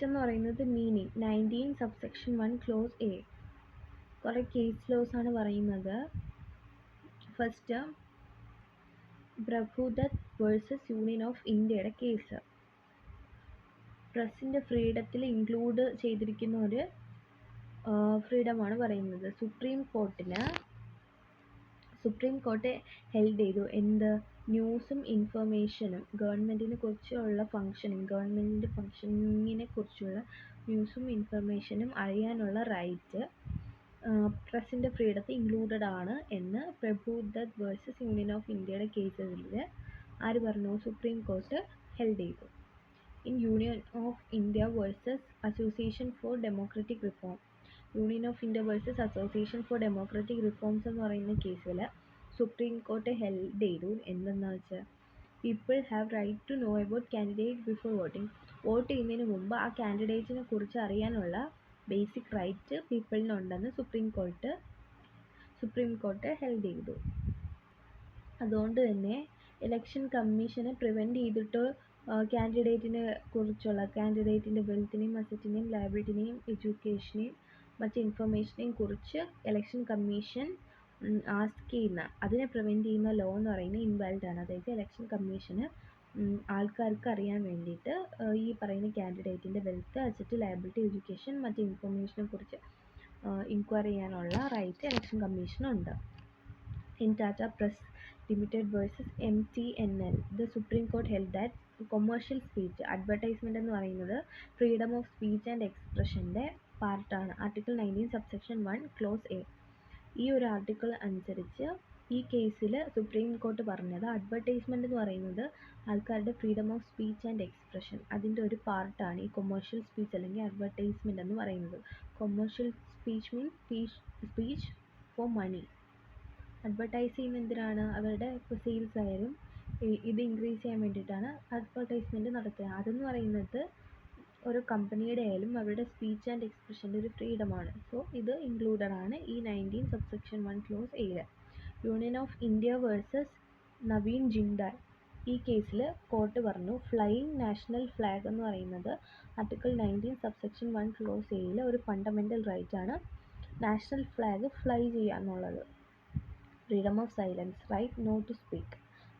എന്ന് പറയുന്നത് meaning 19 subsection 1 close A. കുറേ കേസ് ലോസ് ആണ് പറയുന്നത്. ഫസ്റ്റ് പ്രഭുദത്ത് വേഴ്സസ് യൂണിയൻ ഓഫ് ഇന്ത്യയുടെ കേസ്. പ്രസിൻ്റെ ഫ്രീഡത്തിൽ ഇൻക്ലൂഡ് ചെയ്തിരിക്കുന്ന ഒരു ഫ്രീഡമാണ് പറയുന്നത്. സുപ്രീം കോർട്ട് ഹെൽഡ് ചെയ്തു എന്ത്? ന്യൂസും ഇൻഫർമേഷനും ഗവൺമെൻറ്റിനെ കുറിച്ചുള്ള ഗവൺമെൻറ്റിൻ്റെ ഫങ്ഷനിങ്ങിനെ കുറിച്ചുള്ള ന്യൂസും ഇൻഫർമേഷനും അറിയാനുള്ള റൈറ്റ് പ്രസിൻ്റെ ഫ്രീഡത്തിൽ ഇൻക്ലൂഡഡ് ആണ് എന്ന് പ്രഭുദത്ത് വേഴ്സസ് യൂണിയൻ ഓഫ് ഇന്ത്യയുടെ കേസിൽ ആര് പറഞ്ഞു? സുപ്രീം കോർട്ട് ഹെൽഡ് ചെയ്തു. In union of India versus association for democratic reform. Union of India versus association for democratic reforms എന്ന് പറയുന്ന കേസിൽ സുപ്രീം കോർട്ട് ഹെൽഡ് ചെയ്തു എന്തെന്ന് വെച്ചാൽ people have right to know about candidate before voting. Vote ചെയ്യുന്നതിന് മുമ്പ് ആ കാൻഡിഡേറ്റിനെ കുറിച്ച് അറിയാനുള്ള ബേസിക് റൈറ്റ് പീപ്പിളിനുണ്ടെന്ന് സുപ്രീം കോർട്ട് ഹെൽഡ് ചെയ്തു. അതുകൊണ്ട് തന്നെ ഇലക്ഷൻ കമ്മീഷനെ പ്രിവെൻറ്റ് ചെയ്തിട്ട് കാൻഡിഡേറ്റിൻ്റെ വെൽത്തിനെയും അസറ്റിനെയും ലയബിലിറ്റിനെയും എഡ്യൂക്കേഷനെയും മറ്റ് ഇൻഫർമേഷനെയും കുറിച്ച് ഇലക്ഷൻ കമ്മീഷൻ ആസ്ക് ചെയ്യുന്ന അതിനെ പ്രിവെൻറ്റ് ചെയ്യുന്ന ലോ എന്ന് പറയുന്നത് ഇൻവാലിഡ് ആണ്. അതായത് ഇലക്ഷൻ കമ്മീഷന് ആൾക്കാർക്ക് അറിയാൻ വേണ്ടിയിട്ട് ഈ പറയുന്ന കാൻഡിഡേറ്റിൻ്റെ വെൽത്ത്, അസറ്റ്, ലയബിലിറ്റി, എഡ്യൂക്കേഷൻ മറ്റ് ഇൻഫർമേഷനെ കുറിച്ച് ഇൻക്വയറി ചെയ്യാനുള്ള റൈറ്റ് ഇലക്ഷൻ കമ്മീഷനുണ്ട്. In Tata Press Limited versus MTNL, the Supreme Court held that commercial speech, advertisement എന്ന് പറയുന്നത് ഫ്രീഡം ഓഫ് സ്പീച്ച് ആൻഡ് എക്സ്പ്രഷൻ്റെ പാർട്ടാണ്. Article 19 subsection 1 close A. ഈ ഒരു ആർട്ടിക്കിൾ അനുസരിച്ച് ഈ കേസിൽ സുപ്രീം കോർട്ട് പറഞ്ഞത് അഡ്വർടൈസ്മെൻ്റ് എന്ന് പറയുന്നത് ആൾക്കാരുടെ freedom of speech and expression അതിൻ്റെ ഒരു പാർട്ടാണ് ഈ കൊമേഴ്ഷ്യൽ സ്പീച്ച് അല്ലെങ്കിൽ അഡ്വർടൈസ്മെൻ്റ് എന്ന് പറയുന്നത്. Commercial speech means speech for money. Advertise ചെയ്യുന്ന എന്തിനാണ്? അവരുടെ ഇപ്പോൾ സെയിൽസ് ആയാലും ഇത് ഇൻക്രീസ് ചെയ്യാൻ വേണ്ടിയിട്ടാണ് അഡ്വർടൈസ്മെൻറ്റ് നടത്തുക. അതെന്ന് പറയുന്നത് ഒരു കമ്പനിയുടെ ആയാലും അവരുടെ സ്പീച്ച് ആൻഡ് എക്സ്പ്രഷൻ്റെ ഒരു ഫ്രീഡമാണ്. സോ ഇത് ഇൻക്ലൂഡഡ് ആണ് ഈ 19 സബ്സെക്ഷൻ 1 ക്ലോസ് എയിൽ. Union of India versus Naveen Jindal. ഈ കേസിൽ കോർട്ട് പറഞ്ഞു ഫ്ലൈയിങ് നാഷണൽ ഫ്ലാഗ് എന്ന് പറയുന്നത് ആർട്ടിക്കിൾ 19 സബ്സെക്ഷൻ 1 ക്ലോസ് എയിൽ ഒരു ഫണ്ടമെൻ്റൽ റൈറ്റ് ആണ്. നാഷണൽ ഫ്ലാഗ് ഫ്ലൈ ചെയ്യുക എന്നുള്ളത്. Freedom of silence, right not to speak.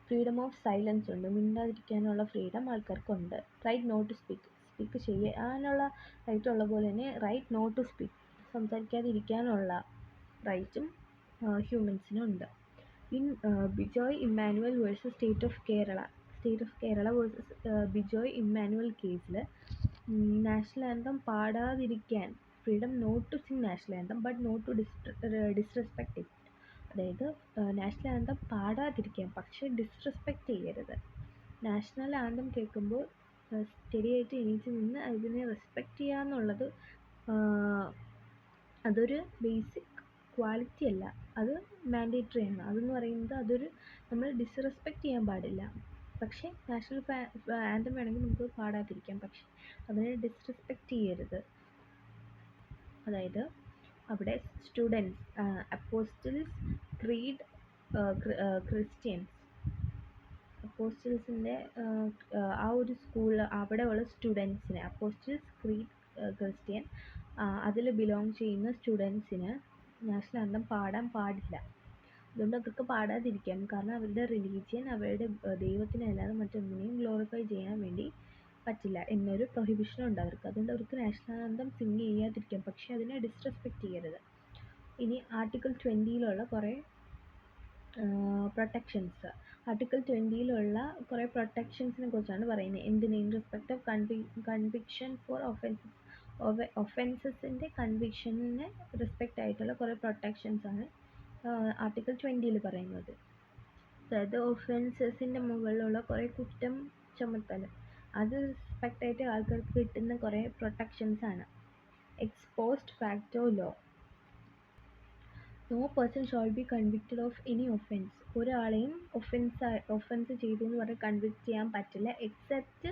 Freedom of silence ഉണ്ട്, മിണ്ടാതിരിക്കാനുള്ള ഫ്രീഡം ആൾക്കാർക്കുണ്ട്. റൈറ്റ് നോട്ട് ടു സ്പീക്ക് ചെയ്യാനുള്ള റൈറ്റ് ഉള്ള പോലെ തന്നെ റൈറ്റ് നോട്ട് ടു സ്പീക്ക്, സംസാരിക്കാതിരിക്കാനുള്ള റൈറ്റും ഹ്യൂമൻസിനുണ്ട്. In Bijoy Emmanuel versus state of Kerala versus Bijoy Emmanuel കേസിൽ നാഷണൽ ആന്തം പാടാതിരിക്കാൻ freedom not to sing national anthem but not to disrespect it. അതായത് നാഷണൽ ആന്തം പാടാതിരിക്കാം പക്ഷേ ഡിസ്റെസ്പെക്റ്റ് ചെയ്യരുത്. നാഷണൽ ആന്തം കേൾക്കുമ്പോൾ സ്റ്റഡിയായിട്ട് എണീറ്റ് നിന്ന് അതിനെ റെസ്പെക്റ്റ് ചെയ്യുക എന്നുള്ളത് അതൊരു ബേസിക് ക്വാളിറ്റി അല്ല, അത് മാൻഡേറ്ററി ആണ്. അതെന്ന് പറയുന്നത് നമ്മൾ ഡിസ്റെസ്പെക്റ്റ് ചെയ്യാൻ പാടില്ല. പക്ഷേ നാഷണൽ ആന്തം വേണമെങ്കിൽ നമുക്ക് പാടാതിരിക്കാം, പക്ഷേ അതിനെ ഡിസ്റെസ്പെക്റ്റ് ചെയ്യരുത്. അതായത് അവിടെ സ്റ്റുഡൻസ്, അപ്പോസ്റ്റൽസ്, ക്രീഡ്, ക്രിസ്ത്യൻസ്, അപ്പോസ്റ്റൽസിൻ്റെ ആ ഒരു സ്കൂളിൽ അവിടെയുള്ള സ്റ്റുഡൻസിന് അപ്പോസ്റ്റൽസ്, ക്രീഡ്, ക്രിസ്ത്യൻ അതിൽ ബിലോങ് ചെയ്യുന്ന സ്റ്റുഡൻസിന് നാഷണൽ ആന്തം പാടാൻ പാടില്ല. അതുകൊണ്ട് അവർക്ക് പാടാതിരിക്കാം. കാരണം അവരുടെ റിലീജിയൻ അവരുടെ ദൈവത്തിനെ അല്ലാതെ മറ്റൊന്നിനെയും ഗ്ലോറിഫൈ ചെയ്യാൻ വേണ്ടി പറ്റില്ല എന്നൊരു പ്രൊഹിബിഷൻ ഉണ്ട് അവർക്ക്. അതുകൊണ്ട് അവർക്ക് നാഷണൽ ആന്തം സിംഗ് ചെയ്യാതിരിക്കാം, പക്ഷേ അതിനെ ഡിസ്റെസ്പെക്റ്റ് ചെയ്യരുത്. ഇനി ആർട്ടിക്കിൾ 20 കുറേ പ്രൊട്ടക്ഷൻസ്. ആർട്ടിക്കിൾ 20 കുറേ പ്രൊട്ടക്ഷൻസിനെ കുറിച്ചാണ് പറയുന്നത്. എന്തിന്? In respect of conviction for ഒഫൻസസിൻ്റെ കൺവിക്ഷന് റെസ്പെക്റ്റ് ആയിട്ടുള്ള കുറേ പ്രൊട്ടക്ഷൻസ് ആണ് ആർട്ടിക്കിൾ 20 പറയുന്നത്. അതായത് ഒഫൻസസിൻ്റെ മുകളിലുള്ള കുറേ കുറ്റം ചുമത്തൽ, അത് റെസ്പെക്റ്റ് ആയിട്ട് ആൾക്കാർക്ക് കിട്ടുന്ന കുറേ പ്രൊട്ടക്ഷൻസ് ആണ്. Ex post facto law. No person shall be convicted of any offence. ഒരാളെയും ഒഫൻസ് ചെയ്തു എന്ന് പറഞ്ഞ് കൺവിക്റ്റ് ചെയ്യാൻ പറ്റില്ല എക്സെപ്റ്റ്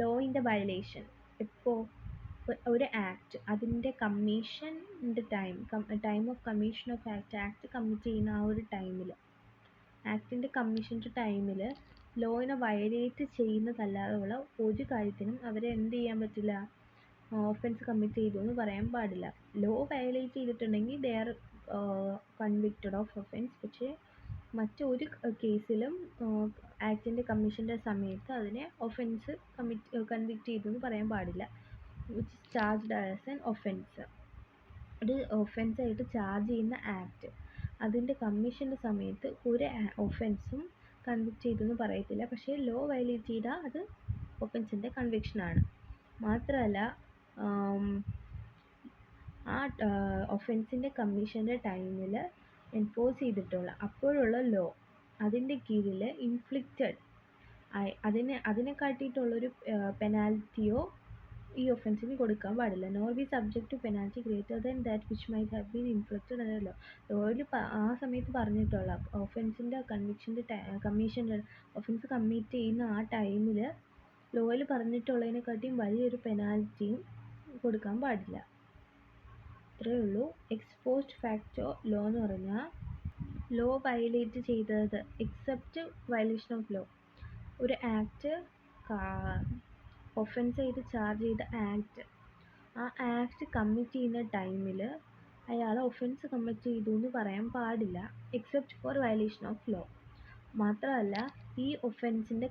ലോയിൻ്റെ വയലേഷൻ. ഇപ്പോൾ ഒരു ആക്ട് അതിൻ്റെ കമ്മീഷൻ്റെ time of commission of act commit ചെയ്യുന്ന ആ ഒരു ടൈമിൽ, ആക്ടിൻ്റെ കമ്മീഷൻ്റെ ടൈമിൽ ലോയിനെ വയലേറ്റ് ചെയ്യുന്നതല്ലാതെയുള്ള ഒരു കാര്യത്തിനും അവരെ എന്ത് ചെയ്യാൻ പറ്റില്ല, ഓഫൻസ് കമ്മിറ്റ് ചെയ്തു എന്ന് പറയാൻ പാടില്ല. ലോ വയലേറ്റ് ചെയ്തിട്ടുണ്ടെങ്കിൽ they are convicted of offence. പക്ഷേ മറ്റൊരു കേസിലും ആക്ടിൻ്റെ കമ്മീഷൻ്റെ സമയത്ത് അതിനെ ഒഫൻസ് കൺവിക്റ്റ് ചെയ്തു എന്ന് പറയാൻ പാടില്ല. Which is charged as an offence. ഒരു ഒഫൻസായിട്ട് ചാർജ് ചെയ്യുന്ന ആക്ട് അതിൻ്റെ കമ്മീഷൻ്റെ സമയത്ത് ഒരു ഒഫൻസും കൺവിക്റ്റ് ചെയ്തെന്ന് പറയത്തില്ല. പക്ഷേ ലോ വയലേറ്റ് ചെയ്താൽ അത് ഒഫൻസിൻ്റെ കൺവിക്ഷനാണ്. മാത്രമല്ല ആ ഒഫൻസിൻ്റെ കമ്മീഷൻ്റെ ടൈമിൽ എൻഫോഴ്സ് ചെയ്തിട്ടുള്ള അപ്പോഴുള്ള ലോ അതിൻ്റെ കീഴിൽ ഇൻഫ്ലിക്റ്റഡ് അതിനെ കാട്ടിയിട്ടുള്ളൊരു പെനാൽറ്റിയോ ഈ ഒഫൻസിന് കൊടുക്കാൻ പാടില്ല. Nor be subject to penalty greater than that which might have been inflicted under law. ലോയിൽ ആ സമയത്ത് പറഞ്ഞിട്ടുള്ള ഒഫൻസിൻ്റെ കമ്മീഷൻ്റെ ഒഫൻസ് കമ്മിറ്റ് ചെയ്യുന്ന ആ ടൈമിൽ ലോയിൽ പറഞ്ഞിട്ടുള്ളതിനെക്കാട്ടിയും വലിയൊരു പെനാൽറ്റിയും കൊടുക്കാൻ പാടില്ല. ഇത്രയേ ഉള്ളൂ. എക്സ് പോസ്റ്റ് ഫാക്ടോ ലോ എന്ന് പറഞ്ഞാൽ ലോ വയലേറ്റ് ചെയ്തത്, എക്സെപ്റ്റ് വയലേഷൻ ഓഫ് ലോ, ഒരു ആക്ട് ഒഫൻസായിട്ട് ചാർജ് ചെയ്ത ആക്ട്, ആ ആക്ട് കമ്മിറ്റ് ചെയ്യുന്ന ടൈമിൽ അയാൾ ഒഫൻസ് കമ്മിറ്റ് ചെയ്തു എന്ന് പറയാൻ പാടില്ല, except for violation of law. മാത്രമല്ല ഈ ഒഫൻസിൻ്റെ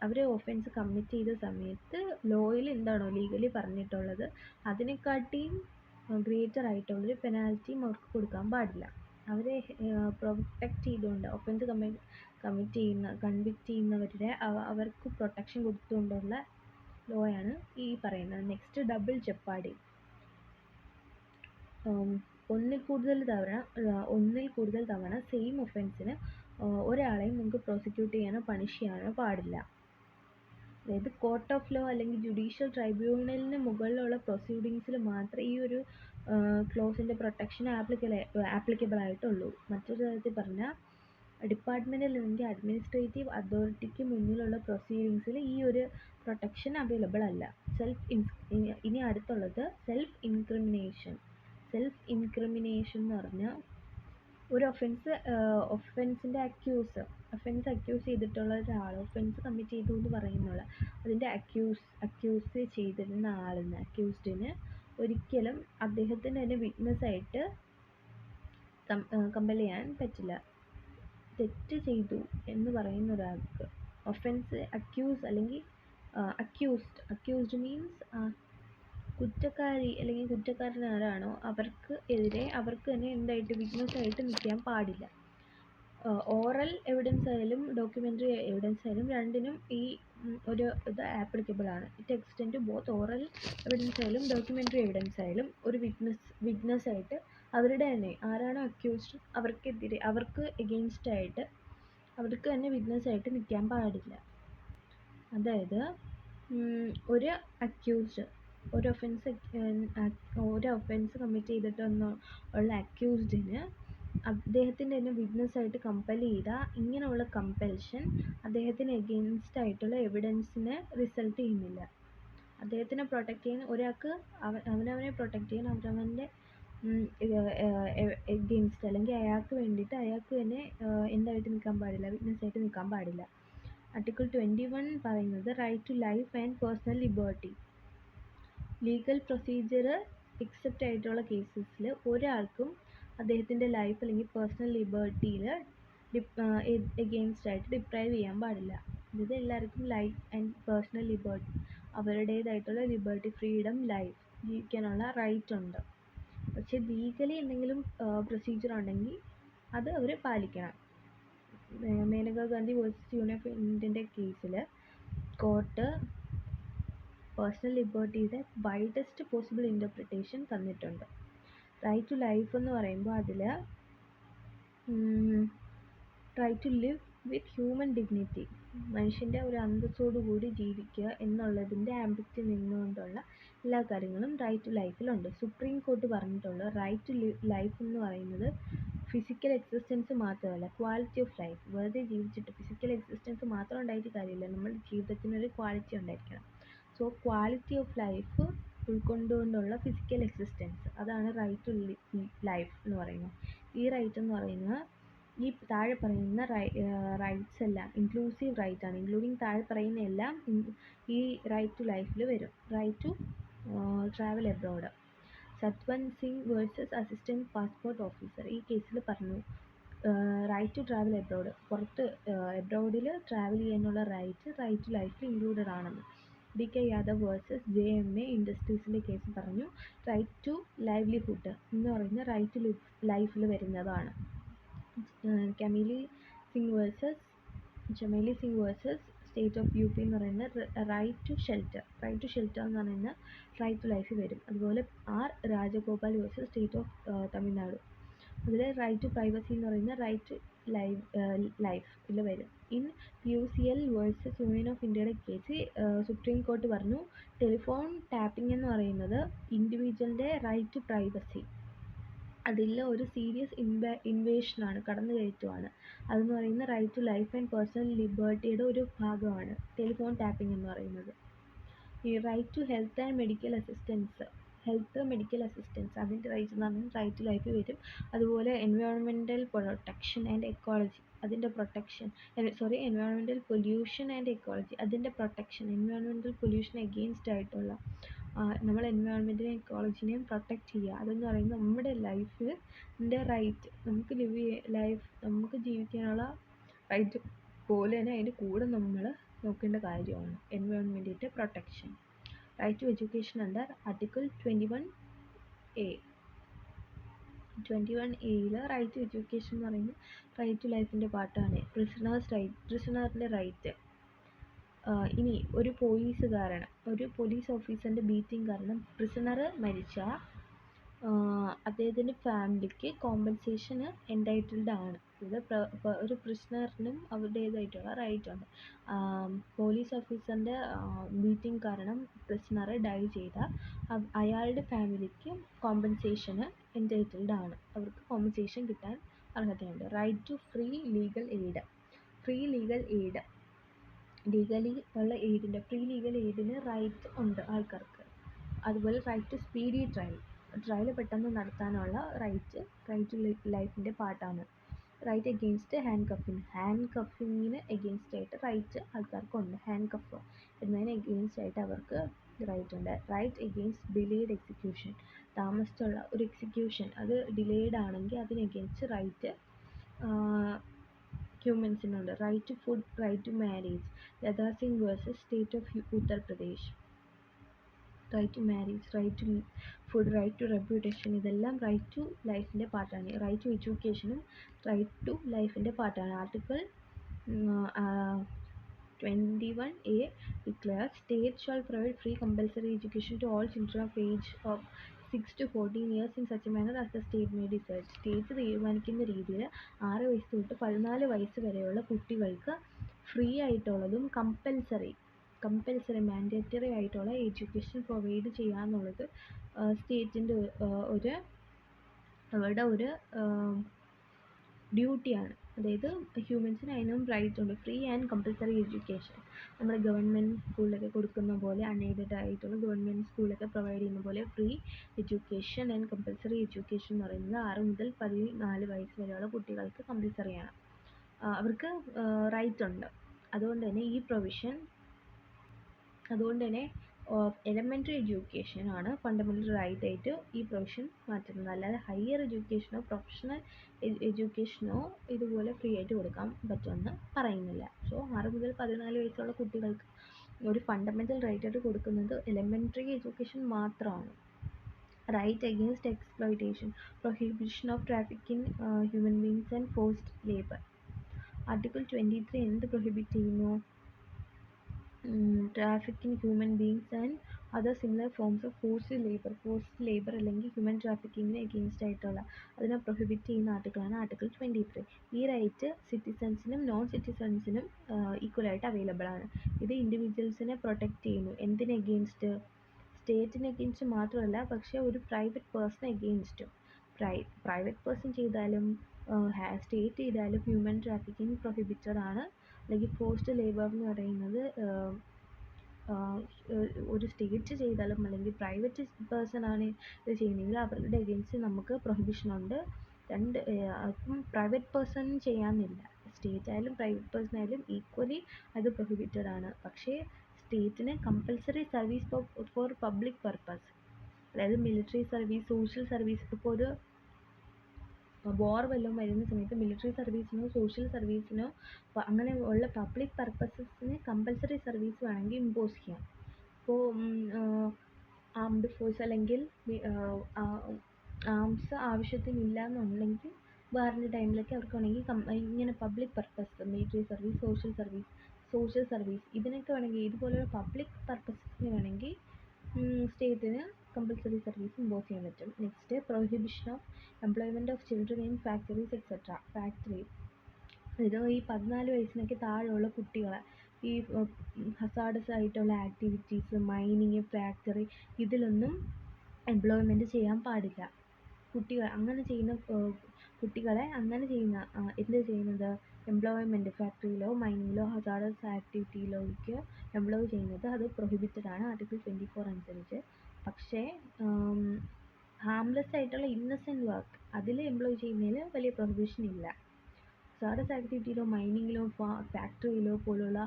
അവർ ഒഫൻസ് കമ്മിറ്റ് ചെയ്ത സമയത്ത് ലോയിൽ എന്താണോ ലീഗലി പറഞ്ഞിട്ടുള്ളത് അതിനെക്കാട്ടിയും ഗ്രേറ്റർ ആയിട്ടുള്ളൊരു പെനാൽറ്റിയും അവർക്ക് കൊടുക്കാൻ പാടില്ല. അവരെ പ്രൊട്ടക്റ്റ് ചെയ്തുകൊണ്ട് ഒഫൻസ് കൺവിക്റ്റ് ചെയ്യുന്നവരുടെ അവർക്ക് പ്രൊട്ടക്ഷൻ കൊടുത്തുകൊണ്ടുള്ള ലോയാണ് ഈ പറയുന്നത്. Next double jeopardy. ഒന്നിൽ കൂടുതൽ തവണ സെയിം ഒഫൻസിന് ഒരാളെയും നമുക്ക് പ്രോസിക്യൂട്ട് ചെയ്യാനോ പണിഷ് ചെയ്യാനോ പാടില്ല. അതായത് കോർട്ട് ഓഫ് ലോ അല്ലെങ്കിൽ ജുഡീഷ്യൽ ട്രൈബ്യൂണലിന് മുകളിലുള്ള പ്രൊസീഡിങ്സിൽ മാത്രമേ ഈ ഒരു ക്ലോസിൻ്റെ പ്രൊട്ടക്ഷൻ ആപ്ലിക്കബിൾ ആയിട്ടുള്ളൂ. മറ്റൊരു തരത്തിൽ പറഞ്ഞാൽ ഡിപ്പാർട്ട്മെൻറ്റിൽ അല്ലെങ്കിൽ അഡ്മിനിസ്ട്രേറ്റീവ് അതോറിറ്റിക്ക് മുന്നിലുള്ള പ്രൊസീഡിങ്സിൽ ഈ ഒരു പ്രൊട്ടക്ഷൻ അവൈലബിൾ അല്ല. ഇനി അടുത്തുള്ളത് സെൽഫ് ഇൻക്രിമിനേഷൻ എന്ന് പറഞ്ഞാൽ ഒരു ഒഫൻസിൻ്റെ ഒഫൻസ് അക്യൂസ് ചെയ്തിട്ടുള്ള ഒരാൾ ഒഫൻസ് കമ്മിറ്റ് ചെയ്തു എന്ന് പറയുന്നുള്ള അതിൻ്റെ അക്യൂസ് ചെയ്തിരുന്ന അക്യൂസ്ഡിന് ഒരിക്കലും അദ്ദേഹത്തിന് തന്നെ വിറ്റ്നസ്സായിട്ട് കമ്പൽ ചെയ്യാൻ പറ്റില്ല. തെറ്റ് ചെയ്തു എന്ന് പറയുന്ന ഒരാൾക്ക് ഒഫൻസ് അല്ലെങ്കിൽ അക്യൂസ്ഡ് മീൻസ് കുറ്റക്കാരി അല്ലെങ്കിൽ കുറ്റക്കാരൻ ആരാണോ അവർക്ക് തന്നെ എന്തായിട്ട് വിറ്റ്നസ്സായിട്ട് നിൽക്കാൻ പാടില്ല. ഓറൽ എവിഡൻസ് ആയാലും ഡോക്യുമെൻ്ററി എവിഡൻസ് ആയാലും രണ്ടിനും ഈ ഒരു ഇത് ആപ്ലിക്കബിൾ ആണ്. It extend to both oral evidence ആയാലും ഡോക്യുമെൻ്ററി എവിഡൻസ് ആയാലും ഒരു വിറ്റ്നസ്സായിട്ട് അവരുടെ തന്നെ ആരാണോ അക്യൂസ്ഡ് അവർക്ക് എഗെയിൻസ്റ്റ് ആയിട്ട് അവർക്ക് തന്നെ വിറ്റ്നസ്സായിട്ട് നിൽക്കാൻ പാടില്ല. അതായത് ഒരു അക്യൂസ്ഡ് ഒരു ഒഫൻസ് കമ്മിറ്റ് ചെയ്തിട്ടുള്ള അക്യൂസ്ഡിന് അദ്ദേഹത്തിൻ്റെ തന്നെ വിറ്റ്നസ്സായിട്ട് കമ്പൽ ചെയ്താൽ ഇങ്ങനെയുള്ള കമ്പൽഷൻ അദ്ദേഹത്തിന് എഗെയിൻസ്റ്റ് ആയിട്ടുള്ള എവിഡൻസിനെ റിസൾട്ട് ചെയ്യുന്നില്ല. അദ്ദേഹത്തിനെ പ്രൊട്ടക്റ്റ് ചെയ്യാൻ ഒരാൾക്ക് അവനവനെ പ്രൊട്ടക്റ്റ് ചെയ്യാൻ അവനവൻ്റെ എഗെയിൻസ്റ്റ് അല്ലെങ്കിൽ അയാൾക്ക് വേണ്ടിയിട്ട് അയാൾക്ക് തന്നെ എന്തായിട്ട് നിൽക്കാൻ പാടില്ല, വിറ്റ്നസ്സായിട്ട് നിൽക്കാൻ പാടില്ല. ആർട്ടിക്കിൾ 21 പറയുന്നത് right to life and personal liberty. Legal procedure except ആയിട്ടുള്ള കേസസിൽ ഒരാൾക്കും അദ്ദേഹത്തിൻ്റെ ലൈഫ് അല്ലെങ്കിൽ പേഴ്സണൽ ലിബർട്ടിയിൽ എഗെയിൻസ്റ്റ് ആയിട്ട് ഡിപ്രൈവ് ചെയ്യാൻ പാടില്ല. ഇത് എല്ലാവർക്കും ലൈഫ് ആൻഡ് പേഴ്സണൽ ലിബർട്ടി അവരുടേതായിട്ടുള്ള ലിബർട്ടി, ഫ്രീഡം, ലൈഫ് ജീവിക്കാനുള്ള റൈറ്റ് ഉണ്ട്. പക്ഷേ ലീഗലി എന്തെങ്കിലും പ്രൊസീജിയർ ഉണ്ടെങ്കിൽ അത് അവർ പാലിക്കണം. Maneka Gandhi versus union of ഇന്ത്യൻ്റെ കേസിൽ കോർട്ട് പേഴ്സണൽ ലിബർട്ടിയുടെ വൈഡസ്റ്റ് പോസിബിൾ ഇൻ്റർപ്രിട്ടേഷൻ തന്നിട്ടുണ്ട്. റൈറ്റ് ടു ലൈഫ് എന്ന് പറയുമ്പോൾ അതിൽ right to live with human dignity, മനുഷ്യൻ്റെ ഒരു അന്തസ്സോടുകൂടി ജീവിക്കുക എന്നുള്ളതിൻ്റെ ആംബിറ്റിൽ നിന്നുകൊണ്ടുള്ള എല്ലാ കാര്യങ്ങളും റൈറ്റ് ടു ലൈഫിലുണ്ട്. സുപ്രീം കോർട്ട് പറഞ്ഞിട്ടുള്ള റൈറ്റ് ടു ലൈഫ് എന്ന് പറയുന്നത് ഫിസിക്കൽ എക്സിസ്റ്റൻസ് മാത്രമല്ല, ക്വാളിറ്റി ഓഫ് ലൈഫ്. വെറുതെ ജീവിച്ചിട്ട് ഫിസിക്കൽ എക്സിസ്റ്റൻസ് മാത്രം ഉണ്ടായിട്ട് കാര്യമില്ല, നമ്മുടെ ജീവിതത്തിനൊരു ക്വാളിറ്റി ഉണ്ടായിരിക്കണം. സോ ക്വാളിറ്റി ഓഫ് ലൈഫ് ഉൾക്കൊണ്ടുകൊണ്ടുള്ള ഫിസിക്കൽ എക്സിസ്റ്റൻസ്, അതാണ് റൈറ്റ് ടു ലൈഫ് എന്ന് പറയുന്നത്. ഈ റൈറ്റ് എന്ന് പറയുന്നത് ഈ താഴെ പറയുന്ന റൈറ്റ്സ് എല്ലാം ഇൻക്ലൂസീവ് റൈറ്റ് ആണ്. ഇൻക്ലൂഡിങ് താഴെ പറയുന്ന എല്ലാം ഈ റൈറ്റ് ടു ലൈഫിൽ വരും. Right to travel abroad. Satwant Singh versus assistant passport officer. ഈ കേസിൽ പറഞ്ഞു റൈറ്റ് ടു ട്രാവൽ എബ്രോഡ്, പുറത്ത് എബ്രോഡിൽ ട്രാവൽ ചെയ്യാനുള്ള റൈറ്റ് ടു ലൈഫിൽ ഇൻക്ലൂഡഡ് ആണെന്ന്. D K Yadav versus J M A ഇൻഡസ്ട്രീസിൻ്റെ കേസ് പറഞ്ഞു റൈറ്റ് ടു ലൈവ്ലിഹുഡ് എന്ന് പറയുന്ന റൈറ്റ് ടു ലൈഫിൽ വരുന്നതാണ്. Kamili Singh versus state of U P എന്ന് പറയുന്ന റൈറ്റ് ടു ഷെൽട്ടർ എന്ന് പറയുന്ന റൈറ്റ് ടു ലൈഫിൽ വരും. അതുപോലെ R Rajagopal versus state of Tamil Nadu, അതിൽ റൈറ്റ് ടു പ്രൈവസി എന്ന് പറയുന്ന റൈറ്റ് ടു ലൈഫിൽ വരും. In PUCL versus union of ഇന്ത്യയുടെ കേസ് സുപ്രീം കോർട്ട് പറഞ്ഞു ടെലിഫോൺ ടാപ്പിംഗ് എന്ന് പറയുന്നത് ഇൻഡിവിജ്വലിൻ്റെ റൈറ്റ് ടു പ്രൈവസി, അതിൽ ഒരു സീരിയസ് ഇൻവേഷനാണ്, കടന്നുകയറ്റമാണ്. അതെന്ന് പറയുന്ന right to life and personal ലിബർട്ടിയുടെ ഒരു ഭാഗമാണ് ടെലിഫോൺ ടാപ്പിംഗ് എന്ന് പറയുന്നത്. ഈ right to health medical assistance അതിൻ്റെ റൈറ്റ് എന്ന് പറഞ്ഞാൽ റൈറ്റ് ടു ലൈഫ് വരും. അതുപോലെ എൻവയോൺമെൻറ്റൽ പ്രൊട്ടക്ഷൻ ആൻഡ് എക്കോളജി അതിൻ്റെ protection, environmental pollution and ecology അതിൻ്റെ പ്രൊട്ടക്ഷൻ, എൻവയോൺമെൻറ്റൽ പൊല്യൂഷൻ എഗെയിൻസ്റ്റ് ആയിട്ടുള്ള നമ്മൾ എൻവയോൺമെൻറ്റിനെയും എക്കോളജിനെയും പ്രൊട്ടക്റ്റ് ചെയ്യുക, അതെന്ന് പറയുന്നത് നമ്മുടെ ലൈഫിൻ്റെ റൈറ്റ്, നമുക്ക് ജീവിക്കാനുള്ള റൈറ്റ് പോലെ തന്നെ അതിൻ്റെ കൂടെ നമ്മൾ നോക്കേണ്ട കാര്യമാണ് എൻവയോൺമെൻറ്റിൻ്റെ protection. Right to education under article 21A. 21Aയിൽ റൈറ്റ് ടു എഡ്യൂക്കേഷൻ എന്ന് പറയുന്നത് റൈറ്റ് ടു ലൈഫിൻ്റെ പാർട്ടാണ്. പ്രിസണറിൻ്റെ റൈറ്റ്. ഇനി ഒരു പോലീസ് ഓഫീസറിൻ്റെ ബീറ്റിംഗ് കാരണം പ്രിസണർ മരിച്ചാൽ അദ്ദേഹത്തിൻ്റെ ഫാമിലിക്ക് കോമ്പൻസേഷന് എൻറ്റൈറ്റിൽഡ് ആണ്. ഇത് ഒരു പ്രിസണറിനും അവരുടേതായിട്ടുള്ള റൈറ്റ് ഉണ്ട്. പോലീസ് ഓഫീസറിൻ്റെ ബീറ്റിംഗ് കാരണം പ്രിസണർ ഡൈ ചെയ്താൽ അയാളുടെ ഫാമിലിക്ക് കോമ്പൻസേഷന് എൻറ്റൈറ്റിൽഡ് ആണ്, അവർക്ക് കോമ്പൻസേഷൻ കിട്ടാൻ അർഹതയുണ്ട്. Right to free legal aid. Legally ഉള്ള എയ്ഡിന് റൈറ്റ് ഉണ്ട് ആൾക്കാർക്ക്. അതുപോലെ റൈറ്റ് ടു സ്പീഡി ട്രയൽ പെട്ടെന്ന് നടത്താനുള്ള റൈറ്റ് ടു ലൈഫിൻ്റെ പാർട്ടാണ്. റൈറ്റ് എഗെയിൻസ്റ്റ് ഹാൻഡ് കഫിങ്ങിന് എഗെയിൻസ്റ്റ് ആയിട്ട് റൈറ്റ് ആൾക്കാർക്കുണ്ട്. ഹാൻഡ് കഫ് എന്നതിന് എഗെയിൻസ്റ്റ് ആയിട്ട് അവർക്ക് റൈറ്റ് ഉണ്ട്. റൈറ്റ് എഗെയിൻസ്റ്റ് ഡിലേഡ് എക്സിക്യൂഷൻ, താമസിച്ചുള്ള ഒരു എക്സിക്യൂഷൻ അത് ഡിലേഡ് ആണെങ്കിൽ അതിന് എഗെയിൻസ്റ്റ് റൈറ്റ് ഹ്യൂമൻസിനുണ്ട്. Right to food, right to marriage. Lata Singh versus state of Uttar Pradesh. Right to marriage, right to food, right to reputation ഇതെല്ലാം റൈറ്റ് ടു ലൈഫിൻ്റെ പാർട്ടാണ്. റൈറ്റ് ടു എഡ്യൂക്കേഷനും റൈറ്റ് ടു ലൈഫിൻ്റെ പാർട്ടാണ്. Article 21A declares state shall provide free compulsory education to all children of age of 6 to 14 years in such a manner as the state may decide. State തീരുമാനിക്കുന്ന രീതിയിൽ 6 വയസ്സ് തൊട്ട് 14 വയസ്സ് വരെയുള്ള കുട്ടികൾക്ക് ഫ്രീ ആയിട്ടുള്ളതും കമ്പൽസറി മാൻഡേറ്ററി ആയിട്ടുള്ള എഡ്യൂക്കേഷൻ പ്രൊവൈഡ് ചെയ്യുക എന്നുള്ളത് സ്റ്റേറ്റിൻ്റെ അവരുടെ ഒരു ഡ്യൂട്ടിയാണ്. അതായത് ഹ്യൂമൻസിന് അതിനും റൈറ്റ് ഉണ്ട്. ഫ്രീ ആൻഡ് കമ്പൽസറി എഡ്യൂക്കേഷൻ നമ്മൾ ഗവൺമെൻറ് സ്കൂളിലൊക്കെ കൊടുക്കുന്ന പോലെ, അൺഎയ്ഡഡ് ആയിട്ടുള്ള ഗവൺമെൻറ് സ്കൂളിലൊക്കെ പ്രൊവൈഡ് ചെയ്യുന്ന പോലെ free education and compulsory education എന്ന് പറയുന്നത് 6 മുതൽ 14 വയസ്സ് വരെയുള്ള കുട്ടികൾക്ക് കമ്പൽസറിയാണ്, അവർക്ക് റൈറ്റ് ഉണ്ട്. അതുകൊണ്ട് തന്നെ എലമെൻ്ററി എഡ്യൂക്കേഷൻ ആണ് ഫണ്ടമെൻ്റൽ റൈറ്റ് ആയിട്ട് ഈ പ്രൊവിഷൻ മാറ്റുന്നത്. അല്ലാതെ ഹയർ എഡ്യൂക്കേഷനോ പ്രൊഫഷണൽ എഡ്യൂക്കേഷനോ ഇതുപോലെ ഫ്രീ ആയിട്ട് കൊടുക്കാൻ പറ്റുമെന്ന് പറയുന്നില്ല. സോ 6 മുതൽ 14 വയസ്സുള്ള കുട്ടികൾക്ക് ഒരു ഫണ്ടമെൻ്റൽ റൈറ്റ് ആയിട്ട് കൊടുക്കുന്നത് എലമെൻ്ററി എഡ്യൂക്കേഷൻ മാത്രമാണ്. Right against exploitation, prohibition of traffic in human beings and forced labour. Article 23 എന്ത് പ്രൊഹിബിറ്റ് ചെയ്യുന്നു? Traffic in human beings and other similar forms of forced labour അല്ലെങ്കിൽ ഹ്യൂമൻ ട്രാഫിക്കിങ്ങിന് എഗെയിൻസ്റ്റ് ആയിട്ടുള്ള അതിനെ prohibit ചെയ്യുന്ന ആർട്ടിക്കിളാണ് ആർട്ടിക്കിൾ 23. ഈ റൈറ്റ് സിറ്റിസൺസിനും നോൺ സിറ്റിസൺസിനും ഈക്വലായിട്ട് അവൈലബിൾ ആണ്. ഇത് ഇൻഡിവിജ്വൽസിനെ പ്രൊട്ടക്റ്റ് ചെയ്യുന്നു. എന്തിന് എഗെയിൻസ്റ്റ്? സ്റ്റേറ്റിന് എഗെയിൻസ്റ്റ് മാത്രമല്ല, പക്ഷേ ഒരു പ്രൈവറ്റ് പേഴ്സൺ എഗെയിൻസ്റ്റും. പ്രൈവറ്റ് പേഴ്സൺ ചെയ്താലും സ്റ്റേറ്റ് ചെയ്താലും ഹ്യൂമൻ ട്രാഫിക്കിംഗ് പ്രൊഹിബിറ്റഡ് ആണ്. അല്ലെങ്കിൽ ഫോഴ്സ്ഡ് ലേബർ എന്ന് പറയുന്നത് ഒരു സ്റ്റേറ്റ് ചെയ്താലും അല്ലെങ്കിൽ പ്രൈവറ്റ് പേഴ്സൺ ആണ് ഇത് ചെയ്യുന്നതെങ്കിൽ അവരുടെ എഗെയിൻസ്റ്റ് നമുക്ക് പ്രൊഹിബിഷൻ ഉണ്ട്. രണ്ട് അപ്പം പ്രൈവറ്റ് പേഴ്സൺ ചെയ്യാമെന്നില്ല. സ്റ്റേറ്റ് ആയാലും പ്രൈവറ്റ് പേഴ്സൺ ആയാലും ഈക്വലി അത് പ്രൊഹിബിറ്റഡ് ആണ്. പക്ഷേ സ്റ്റേറ്റിന് compulsory service for public purpose, അതായത് മിലിറ്ററി സർവീസ്, സോഷ്യൽ സർവീസ്. ഇപ്പോൾ ഒരു വാർ വല്ലതും വരുന്ന സമയത്ത് മിലിറ്ററി സർവീസിനോ സോഷ്യൽ സർവീസിനോ അങ്ങനെ ഉള്ള പബ്ലിക് പർപ്പസസിന് കമ്പൽസറി സർവീസ് വേണമെങ്കിൽ ഇമ്പോസ് ചെയ്യാം. ഇപ്പോൾ ആംഡ് ഫോഴ്സ് അല്ലെങ്കിൽ ആംസ് ആവശ്യത്തിനില്ല എന്നുണ്ടെങ്കിൽ വാറിൻ്റെ ടൈമിലൊക്കെ അവർക്ക് വേണമെങ്കിൽ ഇങ്ങനെ public purpose, military service, social service ഇതിനൊക്കെ വേണമെങ്കിൽ, ഇതുപോലെയുള്ള പബ്ലിക് പർപ്പസസിന് വേണമെങ്കിൽ സ്റ്റേറ്റിന് കമ്പൽസറി സർവീസ് ഇമ്പോസ് ചെയ്യാൻ പറ്റും. Next, prohibition of employment of children in factories etcetera. Factory, ഇത് ഈ 14 വയസ്സിനൊക്കെ താഴെയുള്ള കുട്ടികളെ ഈ ഹസാർഡസ് ആയിട്ടുള്ള ആക്ടിവിറ്റീസ്, മൈനിങ്, ഫാക്ടറി ഇതിലൊന്നും എംപ്ലോയ്മെൻറ്റ് ചെയ്യാൻ പാടില്ല. കുട്ടികളെ അങ്ങനെ ചെയ്യുന്ന എന്ത് ചെയ്യുന്നത്, എംപ്ലോയ്മെൻറ്റ് ഫാക്ടറിയിലോ മൈനിങ്ങിലോ ഹസാർഡസ് ആക്ടിവിറ്റിയിലൊക്കെ എംപ്ലോയ് ചെയ്യുന്നത് അത് പ്രൊഹിബിറ്റഡ് ആണ് ആർട്ടിക്കിൾ 24 അനുസരിച്ച്. പക്ഷേ ഹാംലെസ് ആയിട്ടുള്ള ഇന്നസെൻറ്റ് വർക്ക് അതിൽ എംപ്ലോയ് ചെയ്യുന്നതിൽ വലിയ പ്രൊഹിബിഷൻ ഇല്ല. ഹസാർഡസ് ആക്ടിവിറ്റിയിലോ മൈനിങ്ങിലോ ഫാക്ടറിയിലോ പോലുള്ള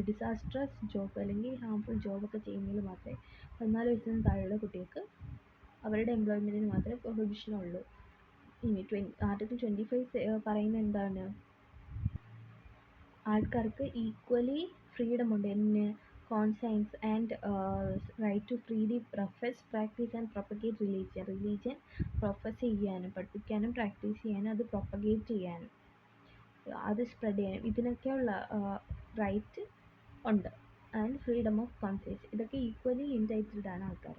ഡിസാസ്ട്രസ് ജോബ് അല്ലെങ്കിൽ ഹാംഫുൾ ജോബൊക്കെ ചെയ്യുന്നതിൽ മാത്രമേ 14 വയസ്സിന് താഴെയുള്ള കുട്ടികൾക്ക് അവരുടെ എംപ്ലോയ്മെൻറ്റിന് മാത്രമേ പ്രൊഹിബിഷൻ ഉള്ളൂ. ഇനി ആർട്ടിക്കിൾ 25 പറയുന്നത് എന്താണ്, ആൾക്കാർക്ക് ഈക്വലി ഫ്രീഡം ഉണ്ട് എന്ന് conscience and right to freely profess, practice and propagate religion profess ചെയ്യാനും പഠിപ്പിക്കാനും പ്രാക്ടീസ് ചെയ്യാനും അത് പ്രൊപ്പഗേറ്റ് ചെയ്യാനും അത് സ്പ്രെഡ് ചെയ്യാനും ഇതിനൊക്കെയുള്ള റൈറ്റ് ഉണ്ട്. ആൻഡ് ഫ്രീഡം ഓഫ് കോൺസൈൻസ്, ഇതൊക്കെ ഈക്വലി എൻറ്റൈറ്റിൽഡ് ആണ് ആൾക്കാർ.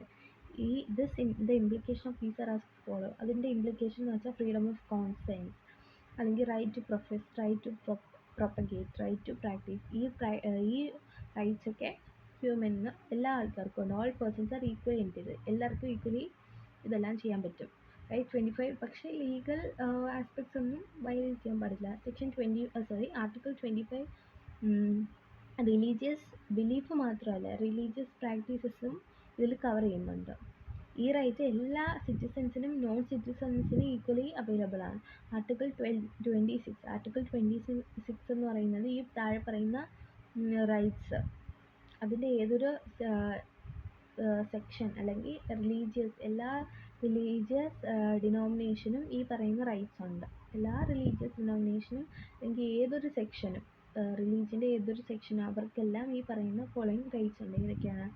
The implication of these are as follow. അതിൻ്റെ ഇംപ്ലിക്കേഷൻ എന്ന് വെച്ചാൽ ഫ്രീഡം ഓഫ് കോൺസൈൻസ് അല്ലെങ്കിൽ right to profess, right to propagate, right to practice. ഈ റൈറ്റ്സ് ഒക്കെ ഹ്യൂമന് എല്ലാ ആൾക്കാർക്കും ഉണ്ട്. All persons are equally entitled, എല്ലാവർക്കും ഈക്വലി ഇതെല്ലാം ചെയ്യാൻ പറ്റും. റൈറ്റ് 25. പക്ഷേ ലീഗൽ ആസ്പെക്ട്സ് ഒന്നും വയലേറ്റ് ചെയ്യാൻ പാടില്ല. ആർട്ടിക്കിൾ 25 റിലീജിയസ് ബിലീഫ് മാത്രമല്ല റിലീജിയസ് പ്രാക്ടീസസും ഇതിൽ കവർ ചെയ്യുന്നുണ്ട്. ഈ റൈറ്റ് എല്ലാ സിറ്റിസൺസിനും നോൺ സിറ്റിസൺസിനും ഈക്വലി അവൈലബിൾ ആണ്. ആർട്ടിക്കിൾ 26 എന്ന് പറയുന്നത് ഈ താഴെ പറയുന്ന റൈറ്റ്സ് അതിൻ്റെ ഏതൊരു സെക്ഷൻ അല്ലെങ്കിൽ എല്ലാ റിലീജിയസ് ഡിനോമിനേഷനും ഈ പറയുന്ന റൈറ്റ്സ് ഉണ്ട്. എല്ലാ റിലീജിയസ് ഡിനോമിനേഷനും അല്ലെങ്കിൽ ഏതൊരു സെക്ഷനും റിലീജിയൻ്റെ ഏതൊരു സെക്ഷനും അവർക്കെല്ലാം ഈ പറയുന്ന ഫോളോയിങ് റൈറ്റ്സ് ഉണ്ട്. ഇതൊക്കെയാണ്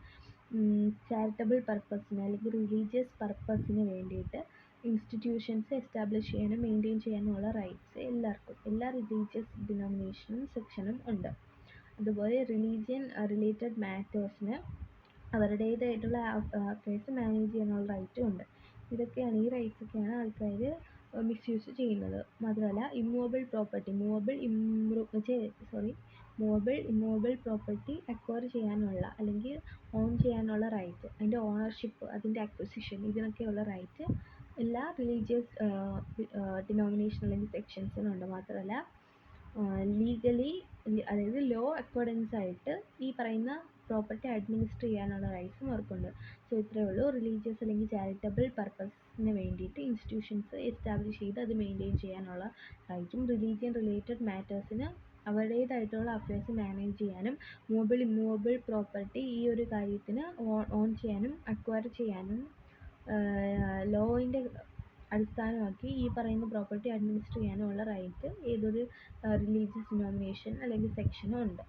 ചാരിറ്റബിൾ പർപ്പസിന് അല്ലെങ്കിൽ റിലീജിയസ് പർപ്പസിന് വേണ്ടിയിട്ട് ഇൻസ്റ്റിറ്റ്യൂഷൻസ് എസ്റ്റാബ്ലിഷ് ചെയ്യാനും മെയിൻറ്റെയിൻ ചെയ്യാനുമുള്ള റൈറ്റ്സ് എല്ലാവർക്കും, എല്ലാ റിലീജിയസ് ഡിനോമിനേഷനും സെക്ഷനും ഉണ്ട്. അതുപോലെ റിലീജിയൻ റിലേറ്റഡ് മാറ്റേഴ്സിന് അവരുടേതായിട്ടുള്ള അഫയേഴ്സ് മാനേജ് ചെയ്യാനുള്ള റൈറ്റും ഉണ്ട്. ഈ റൈറ്റ്സ് ഒക്കെയാണ് ആൾക്കാർ മിസ്യൂസ് ചെയ്യുന്നത്. മാത്രമല്ല ഇമ്മൂവബിൾ ഇമ്മൂവബിൾ പ്രോപ്പർട്ടി അക്വയർ ചെയ്യാനുള്ള അല്ലെങ്കിൽ ഓൺ ചെയ്യാനുള്ള റൈറ്റ്, അതിൻ്റെ ഓണർഷിപ്പ്, അതിൻ്റെ അക്വസിഷൻ ഇതിനൊക്കെയുള്ള റൈറ്റ് എല്ലാ റിലീജിയസ് ഡിനോമിനേഷൻ അല്ലെങ്കിൽ സെക്ഷൻസിനുണ്ട്. മാത്രമല്ല ലീഗലി അതായത് ലോ അക്കോർഡൻസ് ആയിട്ട് ഈ പറയുന്ന പ്രോപ്പർട്ടി അഡ്മിനിസ്റ്റർ ചെയ്യാനുള്ള റൈറ്റ്സും അവർക്കുണ്ട്. സോ ഇത്രയേ ഉള്ളൂ. റിലീജിയസ് അല്ലെങ്കിൽ ചാരിറ്റബിൾ പർപ്പസിന് വേണ്ടിയിട്ട് ഇൻസ്റ്റിറ്റ്യൂഷൻസ് എസ്റ്റാബ്ലിഷ് ചെയ്ത് അത് മെയിൻറ്റെയിൻ ചെയ്യാനുള്ള റൈറ്റും, റിലീജിയൻ റിലേറ്റഡ് മാറ്റേഴ്സിന് അവരുടേതായിട്ടുള്ള അഫയേഴ്സ് മാനേജ് ചെയ്യാനും ഇമ്മൂവബിൾ പ്രോപ്പർട്ടി ഈ ഒരു കാര്യത്തിന് ഓൺ ചെയ്യാനും അക്വയർ ചെയ്യാനും ലോയിൻ്റെ അടിസ്ഥാനമാക്കി ഈ പറയുന്ന പ്രോപ്പർട്ടി അഡ്മിനിസ്റ്റർ ചെയ്യാനുള്ള റൈറ്റ് ഏതൊരു റിലീജിയസ് ഡിനോമിനേഷൻ അല്ലെങ്കിൽ സെക്ഷനും ഉണ്ട്.